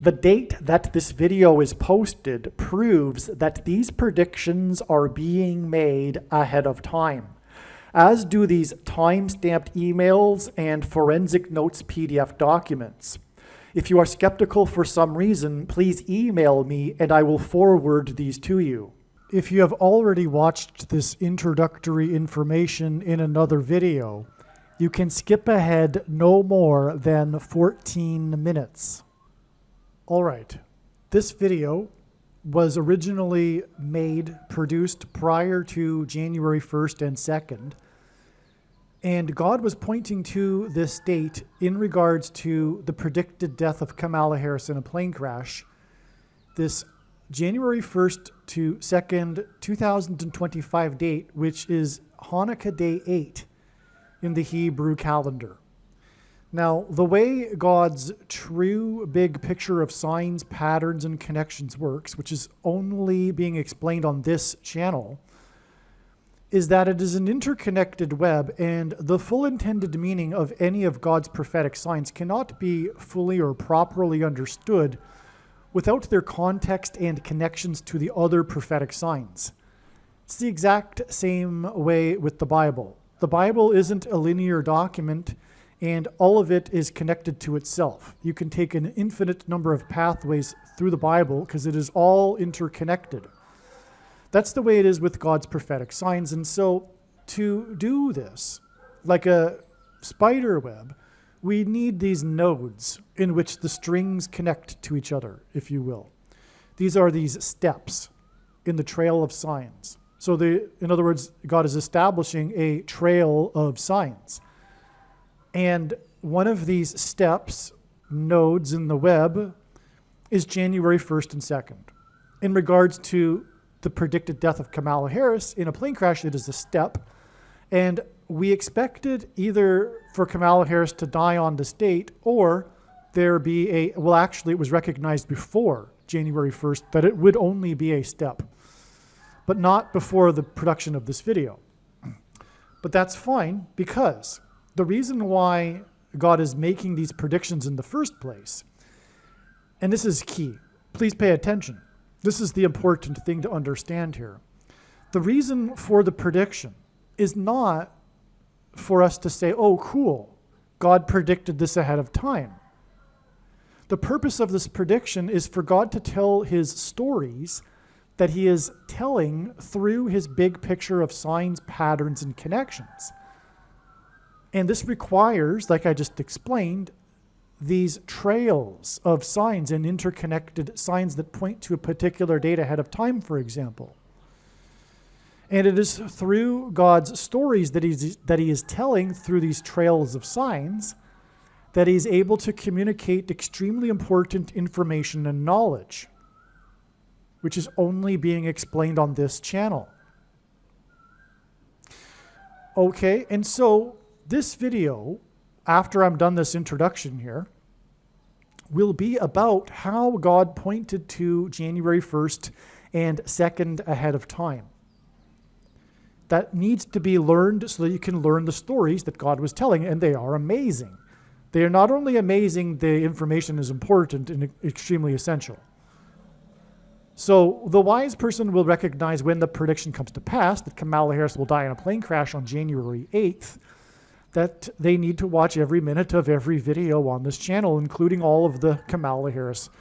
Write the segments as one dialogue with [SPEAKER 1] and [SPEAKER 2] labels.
[SPEAKER 1] The date that this video is posted proves that these predictions are being made ahead of time, as do these time-stamped emails and forensic notes PDF documents. If you are skeptical for some reason, please email me and I will forward these to you. If you have already watched this introductory information in another video, you can skip ahead no more than 14 minutes. All right, this video was originally produced prior to January 1st and 2nd, and God was pointing to this date in regards to the predicted death of Kamala Harris in a plane crash. This January 1st to 2nd, 2025 date, which is Hanukkah Day 8 in the Hebrew calendar. Now, the way God's true big picture of signs, patterns, and connections works, which is only being explained on this channel, is that it is an interconnected web, and the full intended meaning of any of God's prophetic signs cannot be fully or properly understood without their context and connections to the other prophetic signs. It's the exact same way with the Bible. The Bible isn't a linear document, and all of it is connected to itself. You can take an infinite number of pathways through the Bible because it is all interconnected. That's the way it is with God's prophetic signs. And so to do this, like a spider web, we need these nodes in which the strings connect to each other, if you will. These are these steps in the trail of signs. So in other words, God is establishing a trail of signs. And one of these steps, nodes in the web, is January 1st and 2nd. In regards to the predicted death of Kamala Harris in a plane crash, it is a step. And we expected either for Kamala Harris to die on this date or there be actually it was recognized before January 1st that it would only be a step, but not before the production of this video. But that's fine, because the reason why God is making these predictions in the first place, and this is key, please pay attention. This is the important thing to understand here. The reason for the prediction is not for us to say, oh, cool, God predicted this ahead of time. The purpose of this prediction is for God to tell his stories that he is telling through his big picture of signs, patterns, and connections. And this requires, like I just explained, these trails of signs and interconnected signs that point to a particular date ahead of time, for example. And it is through God's stories that he is telling through these trails of signs that he's able to communicate extremely important information and knowledge, which is only being explained on this channel. Okay, and so this video, after I'm done this introduction here, will be about how God pointed to January 1st and 2nd ahead of time. That needs to be learned so that you can learn the stories that God was telling, and they are amazing. They are not only amazing, the information is important and extremely essential. So the wise person will recognize when the prediction comes to pass that Kamala Harris will die in a plane crash on January 8th, that they need to watch every minute of every video on this channel, including all of the Kamala Harris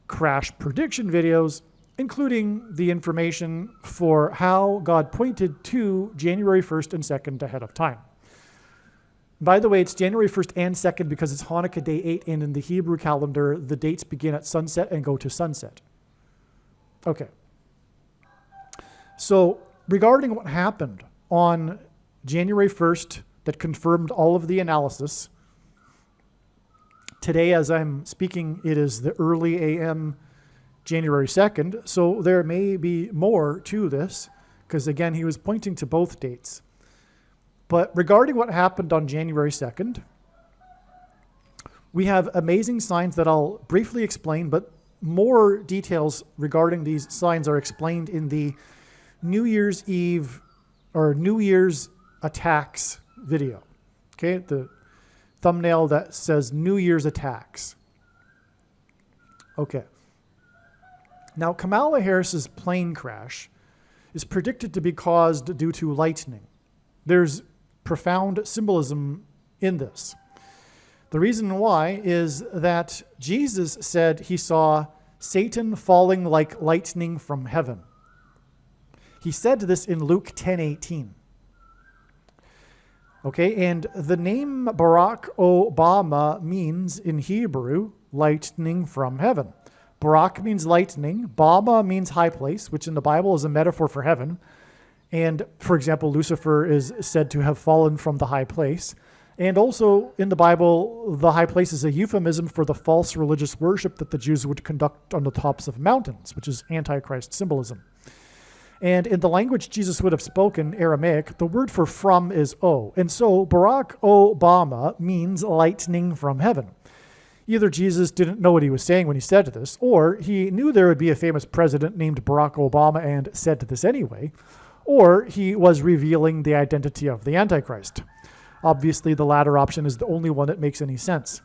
[SPEAKER 1] crash prediction videos, including the information for how God pointed to January 1st and 2nd ahead of time. By the way, it's January 1st and 2nd because it's Hanukkah Day 8, and in the Hebrew calendar, the dates begin at sunset and go to sunset. Okay. So regarding what happened on January 1st, that confirmed all of the analysis. Today, as I'm speaking, it is the early AM, January 2nd, so there may be more to this, because again, he was pointing to both dates. But regarding what happened on January 2nd, we have amazing signs that I'll briefly explain, but more details regarding these signs are explained in the New Year's Eve or New Year's attacks video. Okay, the thumbnail that says New Year's attacks. Okay. Now, Kamala Harris's plane crash is predicted to be caused due to lightning. There's profound symbolism in this. The reason why is that Jesus said he saw Satan falling like lightning from heaven. He said this in Luke 10:18. Okay, and the name Barack Obama means in Hebrew, lightning from heaven. Barack means lightning. Bama means high place, which in the Bible is a metaphor for heaven. And, for example, Lucifer is said to have fallen from the high place. And also in the Bible, the high place is a euphemism for the false religious worship that the Jews would conduct on the tops of mountains, which is Antichrist symbolism. And in the language Jesus would have spoken, Aramaic, the word for from is O. And so Barack Obama means lightning from heaven. Either Jesus didn't know what he was saying when he said this, or he knew there would be a famous president named Barack Obama and said this anyway, or he was revealing the identity of the Antichrist. Obviously, the latter option is the only one that makes any sense.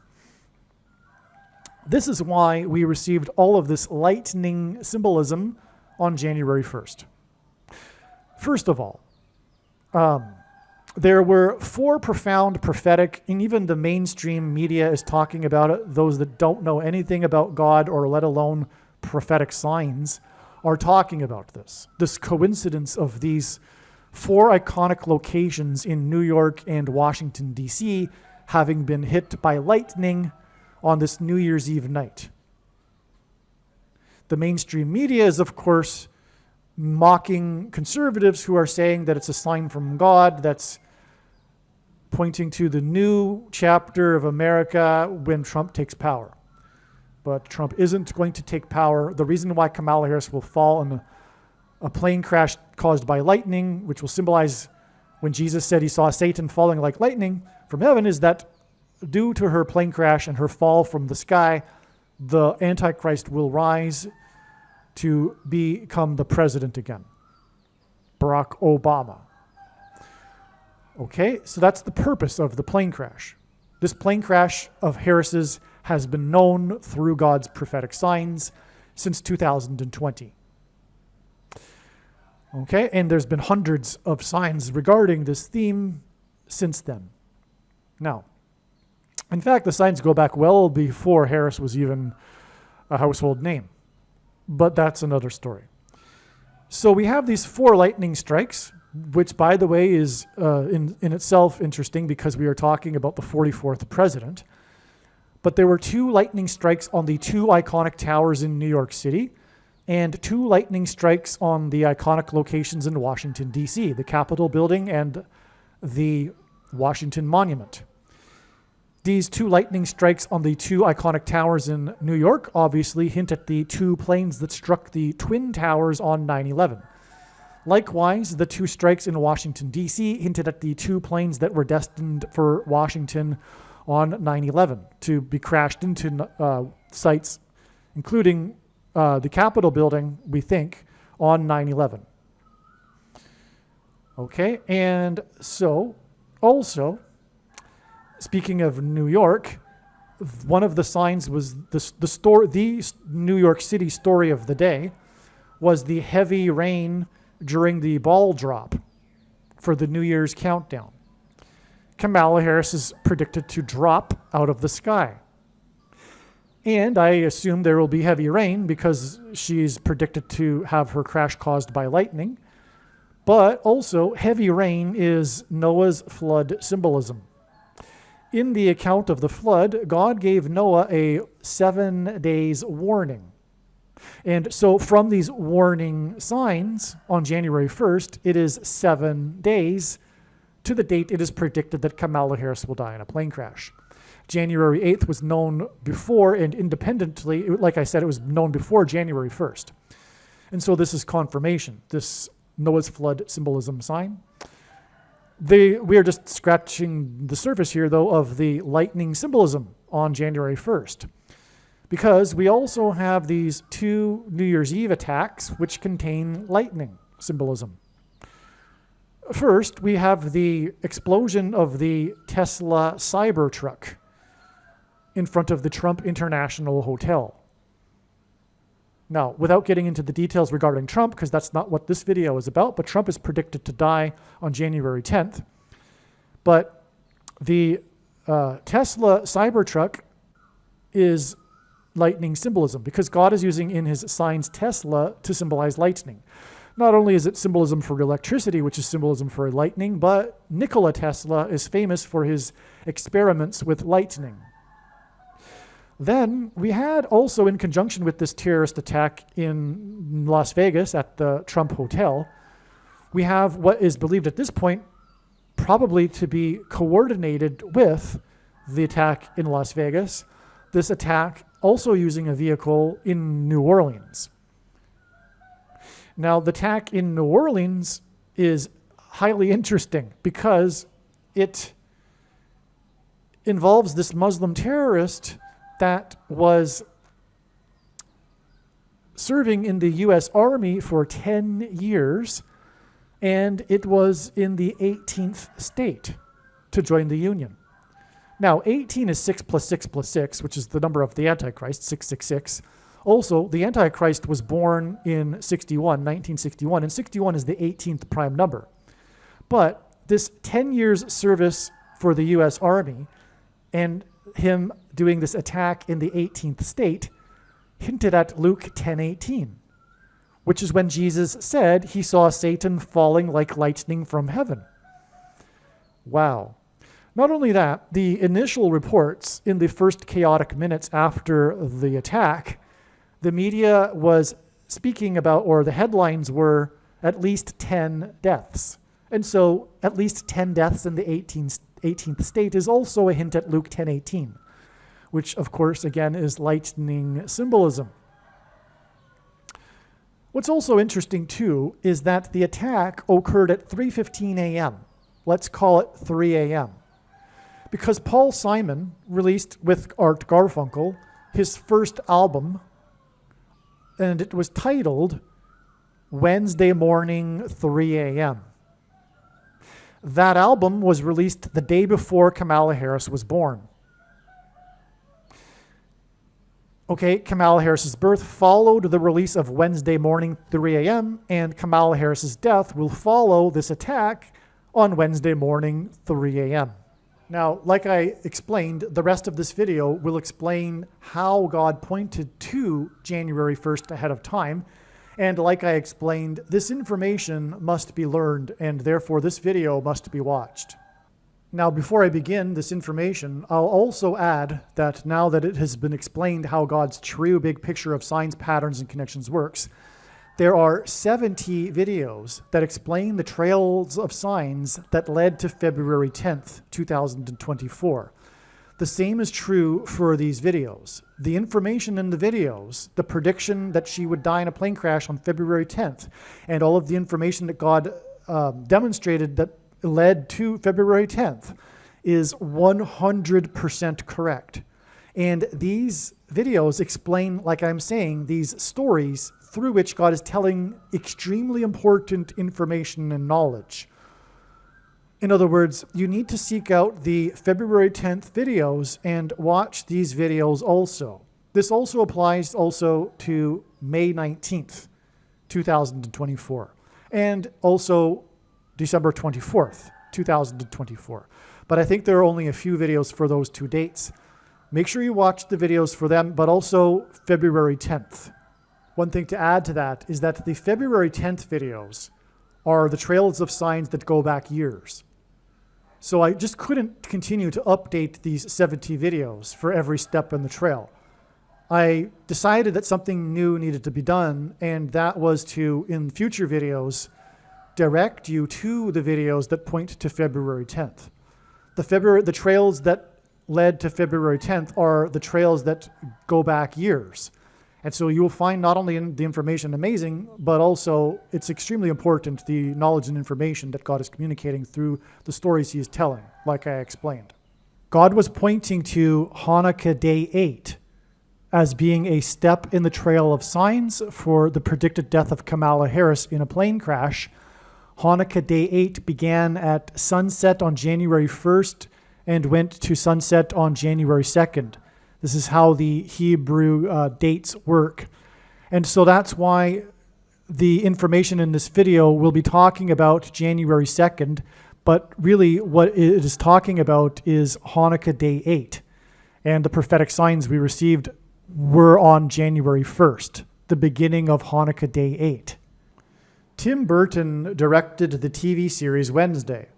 [SPEAKER 1] This is why we received all of this lightning symbolism on January 1st. First of all, there were 4 profound prophetic, and even the mainstream media is talking about it. Those that don't know anything about God or let alone prophetic signs are talking about this. This coincidence of these 4 iconic locations in New York and Washington, D.C. having been hit by lightning on this New Year's Eve night. The mainstream media is, of course, mocking conservatives who are saying that it's a sign from God that's pointing to the new chapter of America when Trump takes power. But Trump isn't going to take power. The reason why Kamala Harris will fall in a plane crash caused by lightning, which will symbolize when Jesus said he saw Satan falling like lightning from heaven, is that due to her plane crash and her fall from the sky, the Antichrist will rise to become the president again. Barack Obama. Okay, so that's the purpose of the plane crash. This plane crash of Harris's has been known through God's prophetic signs since 2020. Okay, and there's been hundreds of signs regarding this theme since then. Now, in fact, the signs go back well before Harris was even a household name. But that's another story. So we have these 4 lightning strikes, which, by the way, is in itself interesting because we are talking about the 44th president. But there were 2 lightning strikes on the 2 iconic towers in New York City and 2 lightning strikes on the iconic locations in Washington, D.C., the Capitol building and the Washington Monument. These 2 lightning strikes on the 2 iconic towers in New York obviously hint at the 2 planes that struck the Twin Towers on 9/11. Likewise, the 2 strikes in Washington, D.C. hinted at the 2 planes that were destined for Washington on 9/11 to be crashed into sites, including the Capitol building, we think, on 9/11. Okay, and so also, speaking of New York, one of the signs was the New York City story of the day was the heavy rain during the ball drop for the New Year's countdown. Kamala Harris is predicted to drop out of the sky. And I assume there will be heavy rain because she's predicted to have her crash caused by lightning. But also, heavy rain is Noah's flood symbolism. In the account of the flood, God gave Noah a 7 days warning. And so from these warning signs on January 1st, it is 7 days to the date it is predicted that Kamala Harris will die in a plane crash. January 8th was known before, and independently, like I said, it was known before January 1st. And so this is confirmation, this Noah's flood symbolism sign. We are just scratching the surface here, though, of the lightning symbolism on January 1st. Because we also have these 2 New Year's Eve attacks which contain lightning symbolism. First, we have the explosion of the Tesla Cybertruck in front of the Trump International Hotel. Now, without getting into the details regarding Trump, because that's not what this video is about, but Trump is predicted to die on January 10th. But the Tesla Cybertruck is lightning symbolism, because God is using in his signs Tesla to symbolize lightning. Not only is it symbolism for electricity, which is symbolism for lightning, but Nikola Tesla is famous for his experiments with lightning. Then we had also, in conjunction with this terrorist attack in Las Vegas at the Trump Hotel, we have what is believed at this point probably to be coordinated with the attack in Las Vegas, this attack also using a vehicle in New Orleans. Now, the attack in New Orleans is highly interesting because it involves this Muslim terrorist that was serving in the U.S. Army for 10 years, and it was in the 18th state to join the Union. Now, 18 is 6 plus 6 plus 6, which is the number of the Antichrist, 666. Also, the Antichrist was born in 1961, and 61 is the 18th prime number. But this 10 years service for the U.S. Army and him doing this attack in the 18th state hinted at Luke 10:18, which is when Jesus said he saw Satan falling like lightning from heaven. Wow. Not only that, the initial reports in the first chaotic minutes after the attack, the media was speaking about, or the headlines were, at least 10 deaths. And so at least 10 deaths in the 18th state is also a hint at Luke 10:18, which of course again is lightning symbolism. What's also interesting too is that the attack occurred at 3:15 a.m. Let's call it 3 a.m. Because Paul Simon released with Art Garfunkel his first album, and it was titled Wednesday Morning 3 a.m. That album was released the day before Kamala Harris was born. Okay, Kamala Harris's birth followed the release of Wednesday Morning 3 a.m., and Kamala Harris's death will follow this attack on Wednesday morning 3 a.m. Now, like I explained, the rest of this video will explain how God pointed to January 1st ahead of time. And like I explained, this information must be learned, and therefore this video must be watched. Now, before I begin this information, I'll also add that now that it has been explained how God's true big picture of signs, patterns, and connections works, there are 70 videos that explain the trails of signs that led to February 10th, 2024. The same is true for these videos. The information in the videos, the prediction that she would die in a plane crash on February 10th, and all of the information that God demonstrated that led to February 10th is 100% correct. And these videos explain, like I'm saying, these stories through which God is telling extremely important information and knowledge. In other words, you need to seek out the February 10th videos and watch these videos also. This also applies also to May 19th, 2024, and also December 24th, 2024. But I think there are only a few videos for those two dates. Make sure you watch the videos for them, but also February 10th. One thing to add to that is that the February 10th videos are the trails of signs that go back years. So I just couldn't continue to update these 70 videos for every step in the trail. I decided that something new needed to be done, and that was to, in future videos, direct you to the videos that point to February 10th. The trails that led to February 10th are the trails that go back years. And so you will find not only the information amazing, but also it's extremely important, the knowledge and information that God is communicating through the stories he is telling, like I explained. God was pointing to Hanukkah Day 8 as being a step in the trail of signs for the predicted death of Kamala Harris in a plane crash. Hanukkah Day 8 began at sunset on January 1st and went to sunset on January 2nd. This is how the Hebrew dates work. And so that's why the information in this video will be talking about January 2nd, but really what it is talking about is Hanukkah Day 8. And the prophetic signs we received were on January 1st, the beginning of Hanukkah Day 8. Tim Burton directed the TV series Wednesday.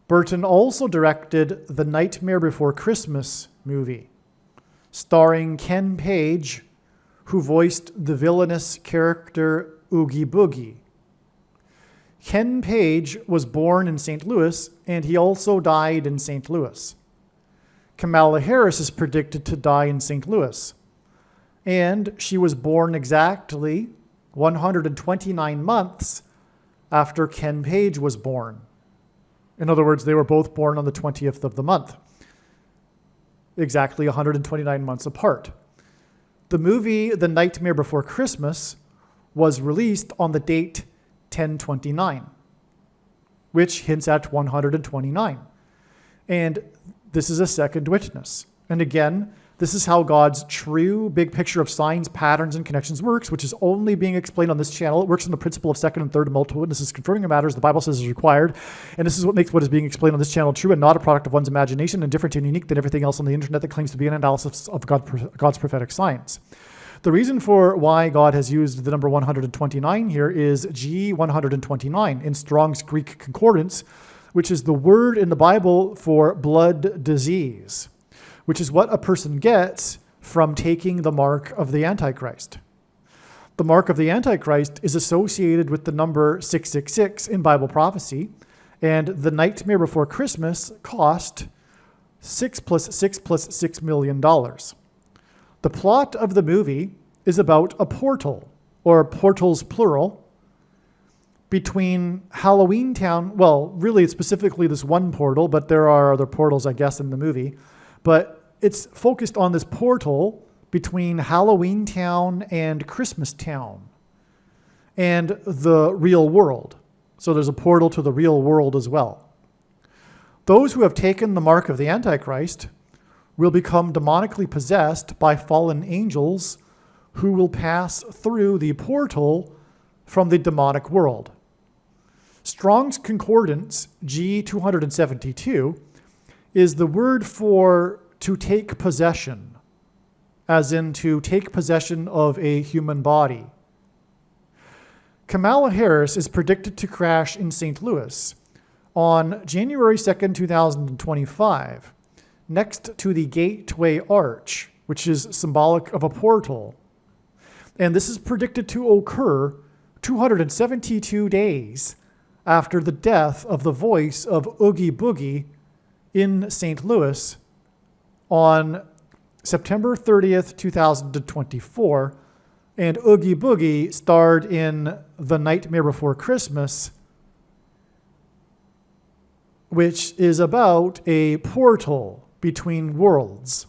[SPEAKER 1] Burton also directed The Nightmare Before Christmas movie, starring Ken Page, who voiced the villainous character Oogie Boogie. Ken Page was born in St. Louis, and he also died in St. Louis. Kamala Harris is predicted to die in St. Louis, and she was born exactly 129 months after Ken Page was born. In other words, they were both born on the 20th of the month, exactly 129 months apart. The movie The Nightmare Before Christmas was released on the date 10/29, which hints at 129. And this is a second witness. And again, this is how God's true big picture of signs, patterns, and connections works, which is only being explained on this channel. It works on the principle of second and third and multiple witnesses confirming the matters the Bible says is required. And this is what makes what is being explained on this channel true and not a product of one's imagination and different and unique than everything else on the internet that claims to be an analysis of God's prophetic signs. The reason for why God has used the number 129 here is G129 in Strong's Greek Concordance, which is the word in the Bible for blood disease, which is what a person gets from taking the mark of the Antichrist. The mark of the Antichrist is associated with the number 666 in Bible prophecy, and The Nightmare Before Christmas cost $6 plus $6 million. The plot of the movie is about a portal, or portals plural, between Halloween Town, well, really specifically this one portal, but there are other portals, I guess, in the movie, but it's focused on this portal between Halloween Town and Christmas Town and the real world. So there's a portal to the real world as well. Those who have taken the mark of the Antichrist will become demonically possessed by fallen angels who will pass through the portal from the demonic world. Strong's Concordance, G272, is the word for to take possession, as in to take possession of a human body. Kamala Harris is predicted to crash in St. Louis on January 2nd, 2025, next to the Gateway Arch, which is symbolic of a portal. And this is predicted to occur 272 days after the death of the voice of Oogie Boogie in St. Louis on September 30th, 2024, and Oogie Boogie starred in The Nightmare Before Christmas, which is about a portal between worlds.